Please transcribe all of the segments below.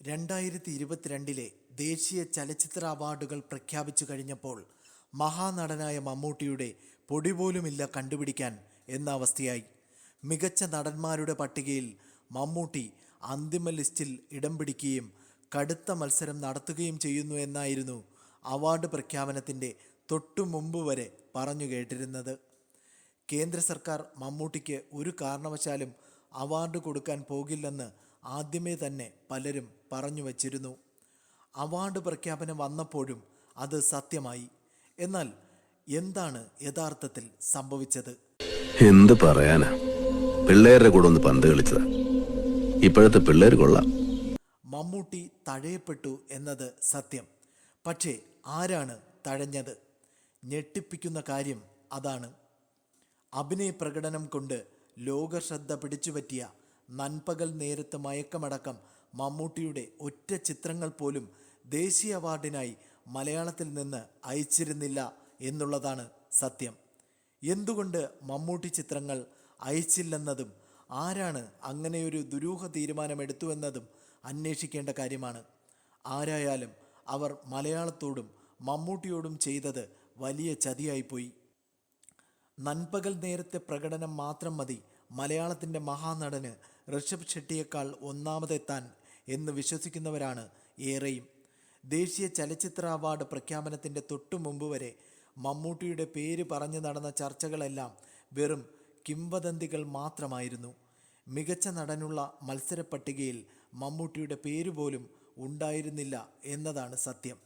2022 ദേശീയ ചലച്ചിത്ര അവാർഡുകൾ പ്രഖ്യാപിച്ചു കഴിഞ്ഞപ്പോൾ മഹാനടനായ മമ്മൂട്ടിയുടെ പൊടി പോലുമില്ല കണ്ടുപിടിക്കാൻ എന്ന അവസ്ഥയായി. മികച്ച നടന്മാരുടെ പട്ടികയിൽ മമ്മൂട്ടി അന്തിമ ലിസ്റ്റിൽ ഇടം പിടിക്കുകയും കടുത്ത മത്സരം നടത്തുകയും ചെയ്യുന്നു എന്നായിരുന്നു അവാർഡ് പ്രഖ്യാപനത്തിൻ്റെ തൊട്ടു മുമ്പ് വരെ പറഞ്ഞു കേട്ടിരുന്നത്. കേന്ദ്ര സർക്കാർ മമ്മൂട്ടിക്ക് ഒരു കാരണവശാലും അവാർഡ് കൊടുക്കാൻ പോകില്ലെന്ന് ആദ്യമേ തന്നെ പലരും പറഞ്ഞു വച്ചിരുന്നു. അവാർഡ് പ്രഖ്യാപനം വന്നപ്പോഴും അത് സത്യമായി. എന്നാൽ എന്താണ് യഥാർത്ഥത്തിൽ സംഭവിച്ചത്? എന്ത് പറയാനാ, പിള്ളേരുടെ കൂടെ ഒന്ന് പന്ത് കളിച്ചതാ. ഇപ്പോഴത്തെ പിള്ളേർ കൊള്ളാം. മമ്മൂട്ടി തഴയപ്പെട്ടു എന്നത് സത്യം. പക്ഷേ ആരാണ് തഴഞ്ഞത്? ഞെട്ടിപ്പിക്കുന്ന കാര്യം അതാണ്. അഭിനയ പ്രകടനം കൊണ്ട് ലോകശ്രദ്ധ പിടിച്ചുപറ്റിയ നൻപകൽ നേരത്ത് മയക്കമടക്കം മമ്മൂട്ടിയുടെ ഒറ്റ ചിത്രങ്ങൾ പോലും ദേശീയ അവാർഡിനായി മലയാളത്തിൽ നിന്ന് അയച്ചിരുന്നില്ല എന്നുള്ളതാണ് സത്യം. എന്തുകൊണ്ട് മമ്മൂട്ടി ചിത്രങ്ങൾ അയച്ചില്ലെന്നതും ആരാണ് അങ്ങനെയൊരു ദുരൂഹ തീരുമാനമെടുത്തുവെന്നതും അന്വേഷിക്കേണ്ട കാര്യമാണ്. ആരായാലും അവർ മലയാളത്തോടും മമ്മൂട്ടിയോടും ചെയ്തത് വലിയ ചതിയായിപ്പോയി. നൻപകൽ നേരത്തെ പ്രകടനം മാത്രം മതി മലയാളത്തിൻ്റെ മഹാനടന് ഋഷഭ് ഷെട്ടിയേക്കാൾ ഒന്നാമതെത്താൻ എന്ന് വിശ്വസിക്കുന്നവരാണ് ഏറെയും. ദേശീയ ചലച്ചിത്ര അവാർഡ് പ്രഖ്യാപനത്തിൻ്റെ തൊട്ടു മുമ്പ് വരെ മമ്മൂട്ടിയുടെ പേര് പറഞ്ഞു നടന്ന ചർച്ചകളെല്ലാം വെറും കിംവദന്തികൾ മാത്രമായിരുന്നു. മികച്ച നടനുള്ള മത്സര പട്ടികയിൽ മമ്മൂട്ടിയുടെ പേര് പോലും ഉണ്ടായിരുന്നില്ല എന്നതാണ് സത്യം.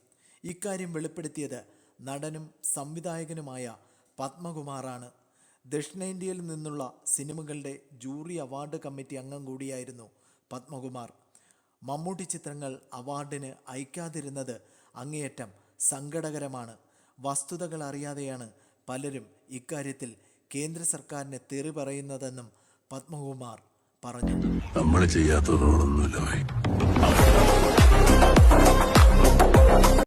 ഇക്കാര്യം വെളിപ്പെടുത്തിയത് നടനും സംവിധായകനുമായ പത്മകുമാറാണ്. ദക്ഷിണേന്ത്യയിൽ നിന്നുള്ള സിനിമകളുടെ ജൂറി അവാർഡ് കമ്മിറ്റി അംഗം കൂടിയായിരുന്നു പത്മകുമാർ. മമ്മൂട്ടി ചിത്രങ്ങൾ അവാർഡിന് അയക്കാതിരുന്നത് അങ്ങേയറ്റം സങ്കടകരമാണ്. വസ്തുതകൾ അറിയാതെയാണ് പലരും ഇക്കാര്യത്തിൽ കേന്ദ്ര സർക്കാരിനെ തെറി പറയുന്നതെന്നും പത്മകുമാർ പറഞ്ഞു. നമ്മൾ ചെയ്യാത്തതൊന്നുമില്ല.